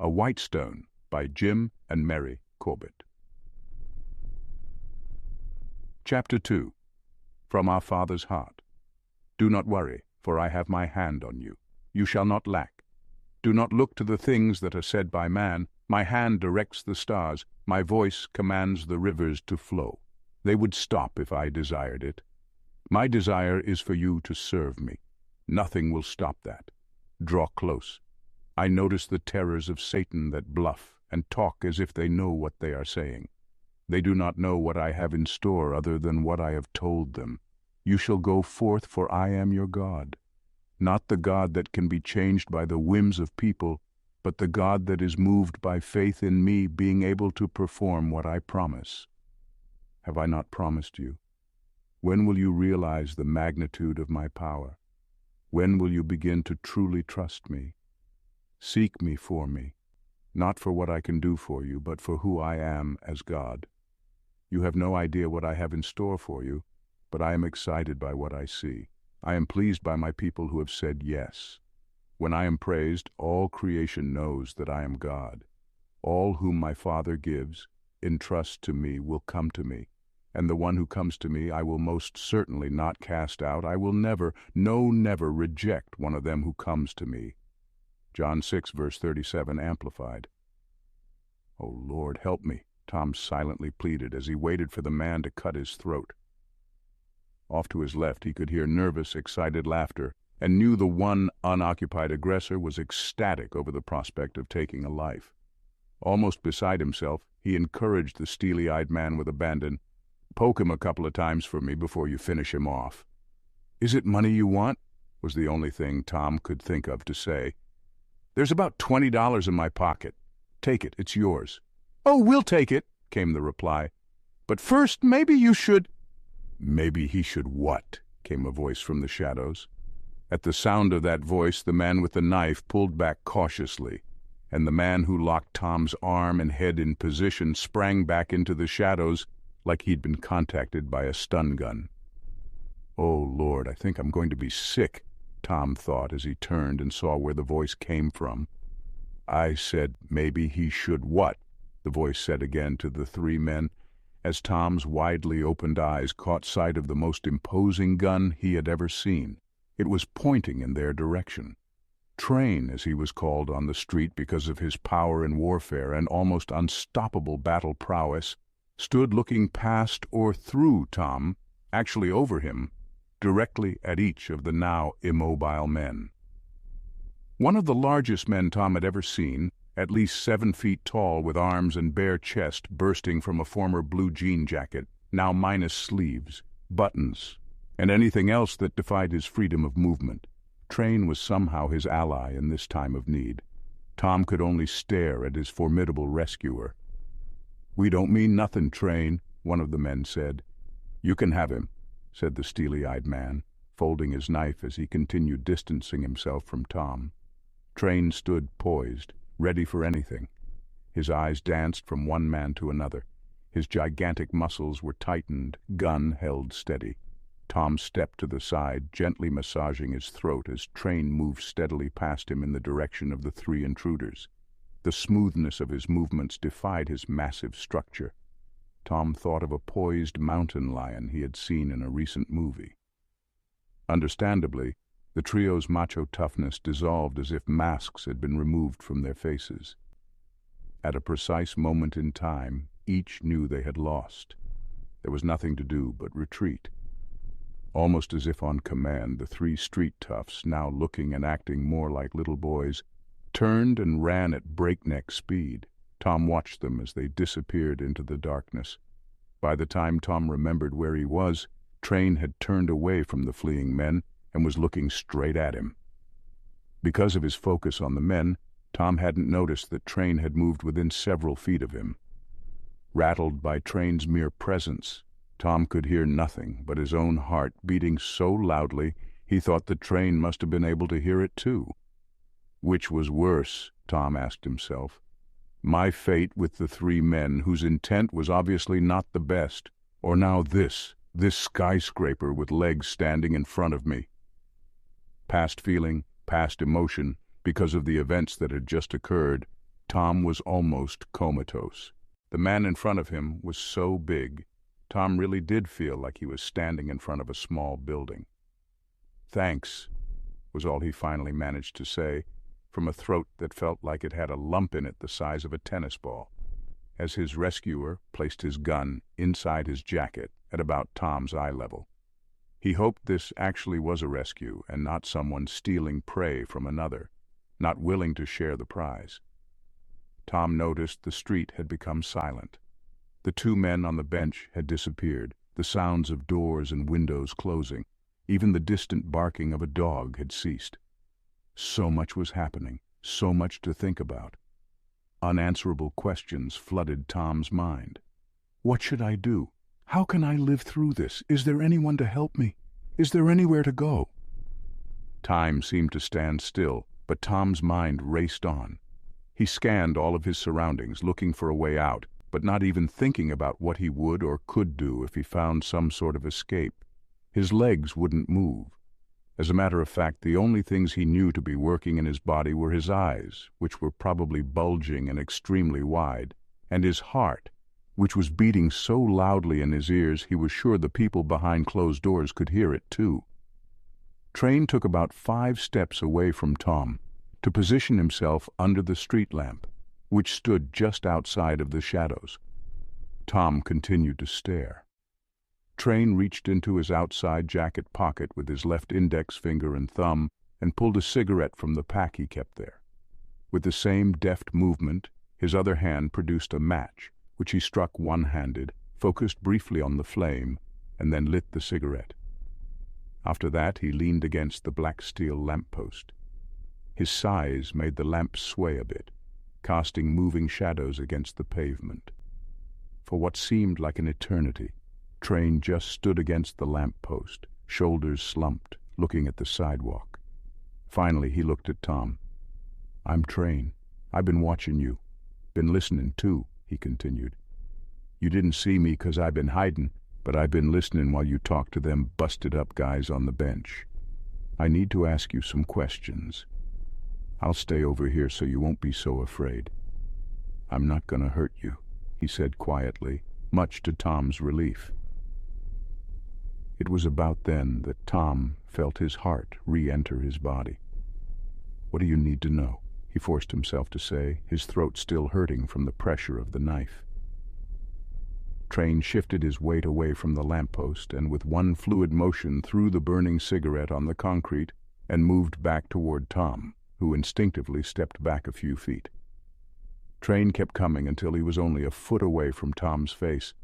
A White Stone by Jim and Mary Corbett. Chapter 2. From Our Father's Heart. Do not worry, for I have my hand on you. You shall not lack. Do not look to the things that are said by man. My hand directs the stars. My voice commands the rivers to flow. They would stop if I desired it. My desire is for you to serve me. Nothing will stop that. Draw close. I notice the terrors of Satan that bluff and talk as if they know what they are saying. They do not know what I have in store other than what I have told them. You shall go forth, for I am your God. Not the God that can be changed by the whims of people, but the God that is moved by faith in me, being able to perform what I promise. Have I not promised you? When will you realize the magnitude of my power? When will you begin to truly trust me? Seek me for me, not for what I can do for you, but for who I am as God. You have no idea what I have in store for you, but I am excited by what I see. I am pleased by my people who have said yes. When I am praised, all creation knows that I am God. All whom my Father gives, entrust to me, will come to me. And the one who comes to me I will most certainly not cast out. I will never, no, never reject one of them who comes to me. John 6, verse 37, Amplified. Oh, Lord, help me, Tom silently pleaded as he waited for the man to cut his throat. Off to his left he could hear nervous, excited laughter, and knew the one unoccupied aggressor was ecstatic over the prospect of taking a life. Almost beside himself, he encouraged the steely-eyed man with abandon. Poke him a couple of times for me before you finish him off. Is it money you want? Was the only thing Tom could think of to say. There's about $20 in my pocket. Take it, it's yours. Oh, we'll take it, came the reply. But first, maybe you should... Maybe he should what? Came a voice from the shadows. At the sound of that voice, the man with the knife pulled back cautiously, and the man who locked Tom's arm and head in position sprang back into the shadows like he'd been contacted by a stun gun. Oh, Lord, I think I'm going to be sick, Tom thought as he turned and saw where the voice came from. I said, maybe he should what? The voice said again to the three men, as Tom's widely opened eyes caught sight of the most imposing gun he had ever seen. It was pointing in their direction. Train, as he was called on the street because of his power in warfare and almost unstoppable battle prowess, stood looking past or through Tom, actually over him, directly at each of the now immobile men. One of the largest men Tom had ever seen, at least 7 feet tall with arms and bare chest bursting from a former blue jean jacket, now minus sleeves, buttons, and anything else that defied his freedom of movement. Train was somehow his ally in this time of need. Tom could only stare at his formidable rescuer. We don't mean nothing, Train, one of the men said. You can have him, said the steely-eyed man, folding his knife as he continued distancing himself from Tom. Train stood poised, ready for anything. His eyes danced from one man to another. His gigantic muscles were tightened, gun held steady. Tom stepped to the side, gently massaging his throat as Train moved steadily past him in the direction of the three intruders. The smoothness of his movements defied his massive structure. Tom thought of a poised mountain lion he had seen in a recent movie. Understandably, the trio's macho toughness dissolved as if masks had been removed from their faces. At a precise moment in time, each knew they had lost. There was nothing to do but retreat. Almost as if on command, the three street toughs, now looking and acting more like little boys, turned and ran at breakneck speed. Tom watched them as they disappeared into the darkness. By the time Tom remembered where he was, Train had turned away from the fleeing men and was looking straight at him. Because of his focus on the men, Tom hadn't noticed that Train had moved within several feet of him. Rattled by Train's mere presence, Tom could hear nothing but his own heart beating so loudly he thought the Train must have been able to hear it too. Which was worse, Tom asked himself? My fate with the three men whose intent was obviously not the best, or now this skyscraper with legs standing in front of me. Past feeling, past emotion, because of the events that had just occurred, Tom was almost comatose. The man in front of him was so big, Tom really did feel like he was standing in front of a small building. "Thanks," was all he finally managed to say, from a throat that felt like it had a lump in it the size of a tennis ball, as his rescuer placed his gun inside his jacket at about Tom's eye level. He hoped this actually was a rescue and not someone stealing prey from another, not willing to share the prize. Tom noticed the street had become silent. The two men on the bench had disappeared, the sounds of doors and windows closing. Even the distant barking of a dog had ceased. So much was happening, so much to think about. Unanswerable questions flooded Tom's mind. What should I do? How can I live through this? Is there anyone to help me? Is there anywhere to go? Time seemed to stand still, but Tom's mind raced on. He scanned all of his surroundings, looking for a way out, but not even thinking about what he would or could do if he found some sort of escape. His legs wouldn't move. As a matter of fact, the only things he knew to be working in his body were his eyes, which were probably bulging and extremely wide, and his heart, which was beating so loudly in his ears he was sure the people behind closed doors could hear it too. Train took about 5 steps away from Tom to position himself under the street lamp, which stood just outside of the shadows. Tom continued to stare. Train reached into his outside jacket pocket with his left index finger and thumb and pulled a cigarette from the pack he kept there. With the same deft movement, his other hand produced a match, which he struck one-handed, focused briefly on the flame, and then lit the cigarette. After that, he leaned against the black steel lamppost. His size made the lamp sway a bit, casting moving shadows against the pavement. For what seemed like an eternity, Train just stood against the lamppost, shoulders slumped, looking at the sidewalk. Finally, he looked at Tom. "I'm Train. I've been watching you. Been listening, too," he continued. "You didn't see me 'cause I've been hiding, but I've been listening while you talked to them busted-up guys on the bench. I need to ask you some questions. I'll stay over here so you won't be so afraid. I'm not gonna hurt you," he said quietly, much to Tom's relief. It was about then that Tom felt his heart re-enter his body. "What do you need to know?" he forced himself to say, his throat still hurting from the pressure of the knife. Train shifted his weight away from the lamppost and with one fluid motion threw the burning cigarette on the concrete and moved back toward Tom, who instinctively stepped back a few feet. Train kept coming until he was only a foot away from Tom's face.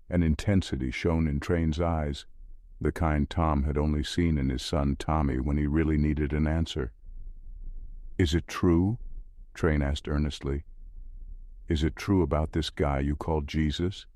An intensity shone in Train's eyes, the kind Tom had only seen in his son Tommy when he really needed an answer. "Is it true?" Train asked earnestly. "Is it true about this guy you call Jesus?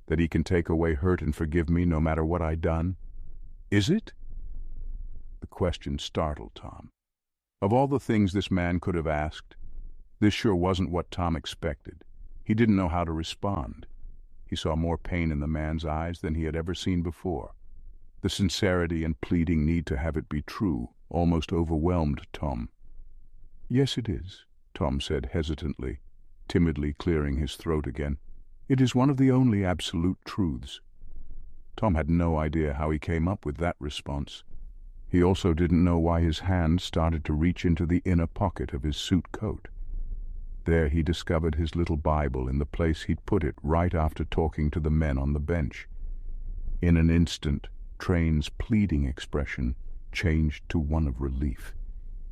That he can take away hurt and forgive me no matter what I done? Is it?" The question startled Tom. Of all the things this man could have asked, this sure wasn't what Tom expected. He didn't know how to respond. He saw more pain in the man's eyes than he had ever seen before. The sincerity and pleading need to have it be true almost overwhelmed Tom. "Yes, it is," Tom said hesitantly, timidly clearing his throat again. "It is one of the only absolute truths." Tom had no idea how he came up with that response. He also didn't know why his hand started to reach into the inner pocket of his suit coat. There he discovered his little Bible in the place he'd put it right after talking to the men on the bench. In an instant, Train's pleading expression changed to one of relief.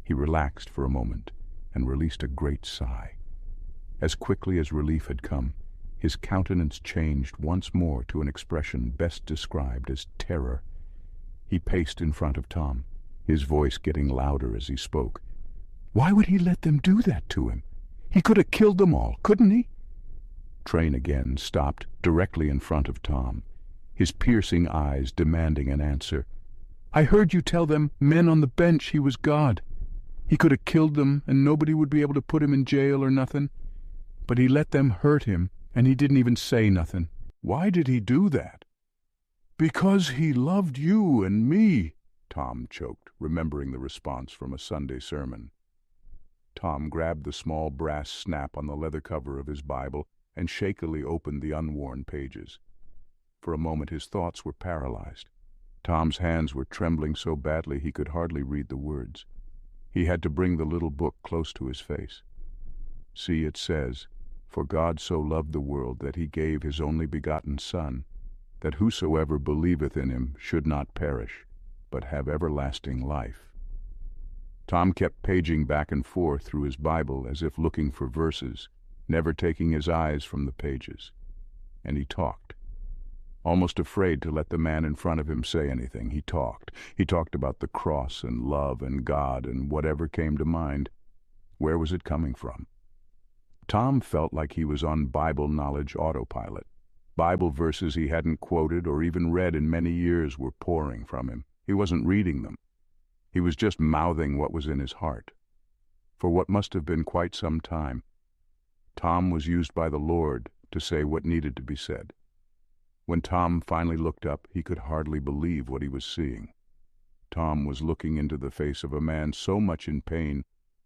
He relaxed for a moment and released a great sigh. As quickly as relief had come, his countenance changed once more to an expression best described as terror. He paced in front of Tom, his voice getting louder as he spoke. "Why would he let them do that to him? He could have killed them all, couldn't he?" Train again stopped directly in front of Tom, his piercing eyes demanding an answer. "I heard you tell them men on the bench he was God. He could have killed them and nobody would be able to put him in jail or nothing. But he let them hurt him and he didn't even say nothing. Why did he do that?" "Because he loved you and me," Tom choked, remembering the response from a Sunday sermon. Tom grabbed the small brass snap on the leather cover of his Bible and shakily opened the unworn pages. For a moment his thoughts were paralyzed. Tom's hands were trembling so badly he could hardly read the words. He had to bring the little book close to his face. See, it says, "For God so loved the world that he gave his only begotten Son, that whosoever believeth in him should not perish, but have everlasting life." Tom kept paging back and forth through his Bible as if looking for verses, never taking his eyes from the pages. And he talked. Almost afraid to let the man in front of him say anything, he talked. He talked about the cross and love and God and whatever came to mind. Where was it coming from? Tom felt like he was on Bible knowledge autopilot. Bible verses he hadn't quoted or even read in many years were pouring from him. He wasn't reading them. He was just mouthing what was in his heart. For what must have been quite some time, Tom was used by the Lord to say what needed to be said. When Tom finally looked up, he could hardly believe what he was seeing. Tom was looking into the face of a man so much in pain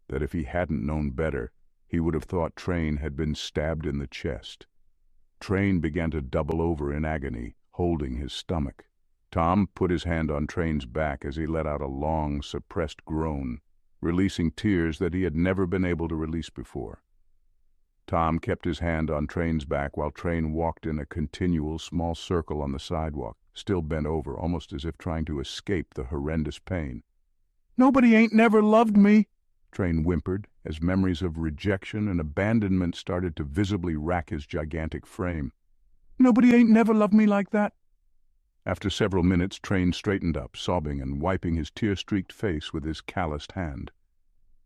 that if he hadn't known better, he would have thought Train had been stabbed in the chest. Train began to double over in agony, holding his stomach. Tom put his hand on Train's back as he let out a long, suppressed groan, releasing tears that he had never been able to release before. Tom kept his hand on Train's back while Train walked in a continual small circle on the sidewalk, still bent over, almost as if trying to escape the horrendous pain. "Nobody ain't never loved me," Train whimpered, as memories of rejection and abandonment started to visibly rack his gigantic frame. "Nobody ain't never loved me like that." After several minutes, Train straightened up, sobbing and wiping his tear-streaked face with his calloused hand.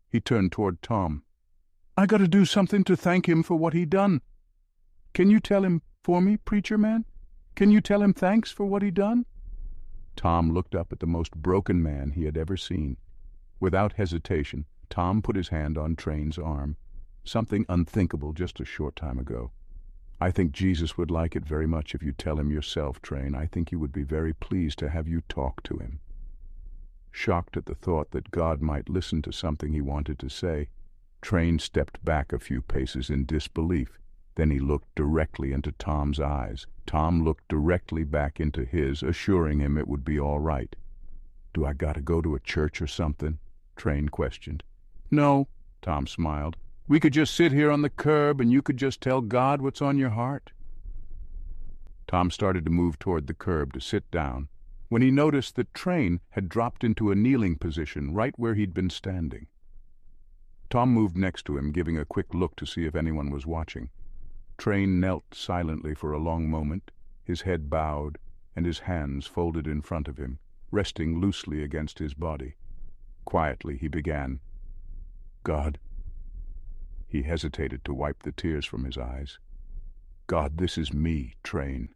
He turned toward Tom. "I gotta do something to thank him for what he done. Can you tell him for me, preacher man? Can you tell him thanks for what he done?" Tom looked up at the most broken man he had ever seen. Without hesitation, Tom put his hand on Train's arm, something unthinkable just a short time ago. "I think Jesus would like it very much if you tell him yourself, Train. I think he would be very pleased to have you talk to him." Shocked at the thought that God might listen to something he wanted to say, Train stepped back a few paces in disbelief. Then he looked directly into Tom's eyes. Tom looked directly back into his, assuring him it would be all right. "Do I gotta go to a church or something?" Train questioned. "No," Tom smiled. "We could just sit here on the curb and you could just tell God what's on your heart." Tom started to move toward the curb to sit down when he noticed that Train had dropped into a kneeling position right where he'd been standing. Tom moved next to him, giving a quick look to see if anyone was watching. Train knelt silently for a long moment, his head bowed and his hands folded in front of him, resting loosely against his body. Quietly he began, "God." He hesitated to wipe the tears from his eyes. "God, this is me, Train.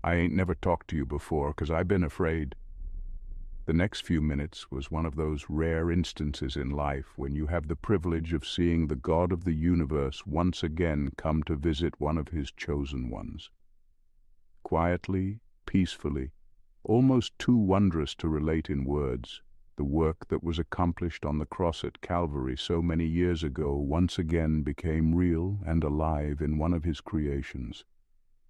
I ain't never talked to you before, 'cause I been afraid." The next few minutes was one of those rare instances in life when you have the privilege of seeing the God of the universe once again come to visit one of his chosen ones. Quietly, peacefully, almost too wondrous to relate in words, the work that was accomplished on the cross at Calvary so many years ago once again became real and alive in one of his creations.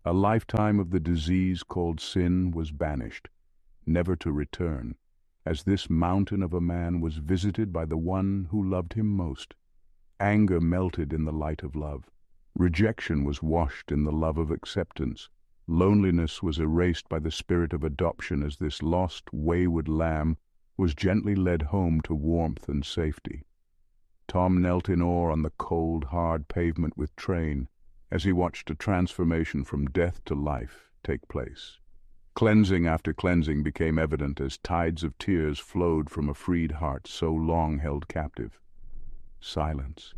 A lifetime of the disease called sin was banished, never to return, as this mountain of a man was visited by the one who loved him most. Anger melted in the light of love. Rejection was washed in the love of acceptance. Loneliness was erased by the spirit of adoption as this lost, wayward lamb was gently led home to warmth and safety. Tom knelt in awe on the cold, hard pavement with Train as he watched a transformation from death to life take place. Cleansing after cleansing became evident as tides of tears flowed from a freed heart so long held captive. Silence,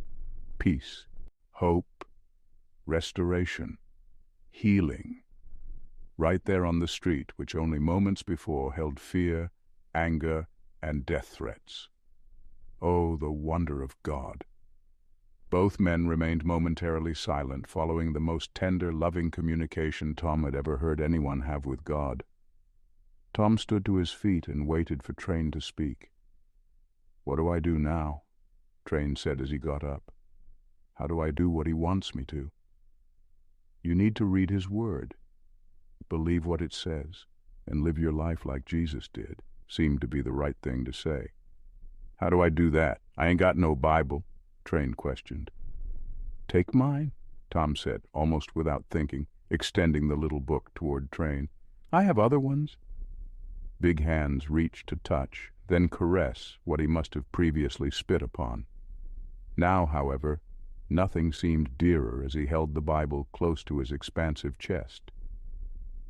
peace, hope, restoration, healing. Right there on the street, which only moments before held fear, anger, and death threats. Oh, the wonder of God! Both men remained momentarily silent, following the most tender, loving communication Tom had ever heard anyone have with God. Tom stood to his feet and waited for Train to speak. "What do I do now?" Train said as he got up. How do I do what he wants me to? You need to read his word, believe what it says, and live your life like Jesus did, seemed to be the right thing to say. How do I do that? I ain't got no Bible, Train questioned. Take mine, Tom said, almost without thinking, extending the little book toward Train. I have other ones. Big hands reached to touch, then caress what he must have previously spit upon. Now, however, nothing seemed dearer as he held the Bible close to his expansive chest.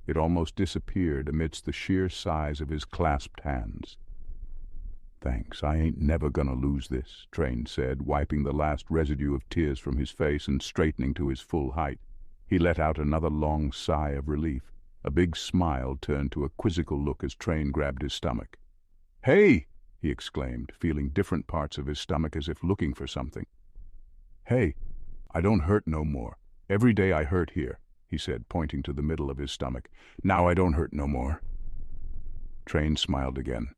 It almost disappeared amidst the sheer size of his clasped hands. Thanks, I ain't never gonna lose this, Train said, wiping the last residue of tears from his face and straightening to his full height. He let out another long sigh of relief. A big smile turned to a quizzical look as Train grabbed his stomach. Hey! He exclaimed, feeling different parts of his stomach as if looking for something. Hey, I don't hurt no more. Every day I hurt here, he said, pointing to the middle of his stomach. Now I don't hurt no more. Train smiled again.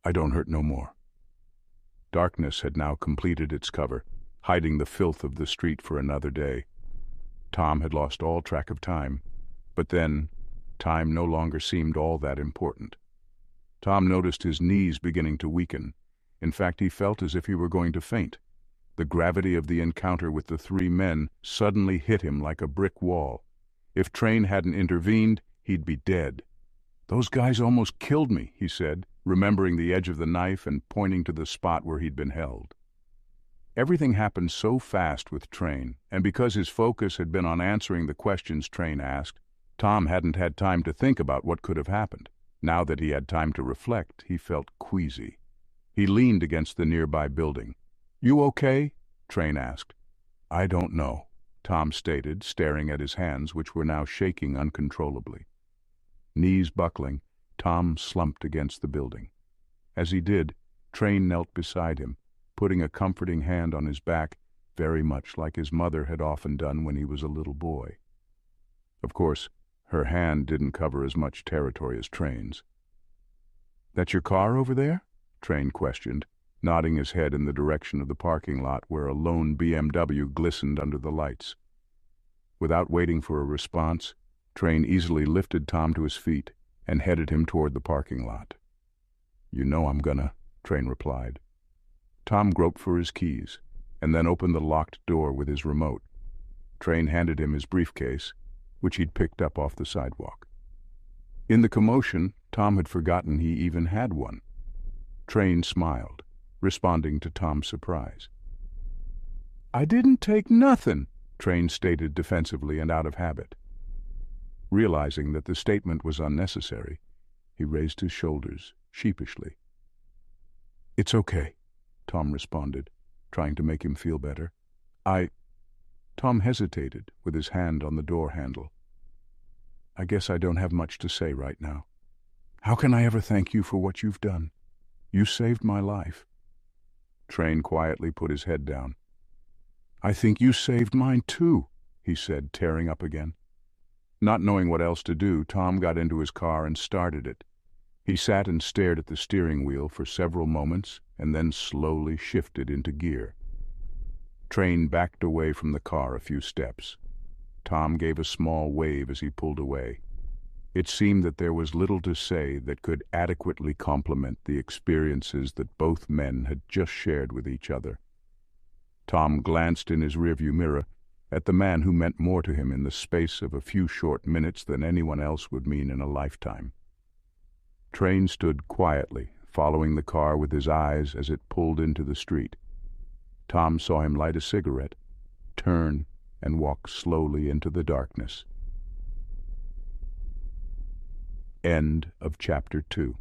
I don't hurt no more. Darkness had now completed its cover, hiding the filth of the street for another day. Tom had lost all track of time, but then time no longer seemed all that important. Tom noticed his knees beginning to weaken. In fact, he felt as if he were going to faint. The gravity of the encounter with the three men suddenly hit him like a brick wall. If Train hadn't intervened, he'd be dead. Those guys almost killed me, he said, remembering the edge of the knife and pointing to the spot where he'd been held. Everything happened so fast with Train, and because his focus had been on answering the questions Train asked, Tom hadn't had time to think about what could have happened. Now that he had time to reflect, he felt queasy. He leaned against the nearby building. You okay? Train asked. I don't know, Tom stated, staring at his hands, which were now shaking uncontrollably. Knees buckling, Tom slumped against the building. As he did, Train knelt beside him, putting a comforting hand on his back, very much like his mother had often done when he was a little boy. Of course, her hand didn't cover as much territory as Train's. That's your car over there? Train questioned, nodding his head in the direction of the parking lot where a lone BMW glistened under the lights. Without waiting for a response, Train easily lifted Tom to his feet and headed him toward the parking lot. You know I'm gonna, Train replied. Tom groped for his keys and then opened the locked door with his remote. Train handed him his briefcase, which he'd picked up off the sidewalk. In the commotion, Tom had forgotten he even had one. Train smiled, responding to Tom's surprise. I didn't take nothing, Train stated defensively and out of habit. Realizing that the statement was unnecessary, he raised his shoulders sheepishly. It's okay, Tom responded, trying to make him feel better. Tom hesitated, with his hand on the door handle. I guess I don't have much to say right now. How can I ever thank you for what you've done? You saved my life. Train quietly put his head down. I think you saved mine too, he said, tearing up again. Not knowing what else to do, Tom got into his car and started it. He sat and stared at the steering wheel for several moments and then slowly shifted into gear. Train backed away from the car a few steps. Tom gave a small wave as he pulled away. It seemed that there was little to say that could adequately complement the experiences that both men had just shared with each other. Tom glanced in his rearview mirror at the man who meant more to him in the space of a few short minutes than anyone else would mean in a lifetime. Train stood quietly, following the car with his eyes as it pulled into the street. Tom saw him light a cigarette, turn, and walk slowly into the darkness. End of Chapter 2.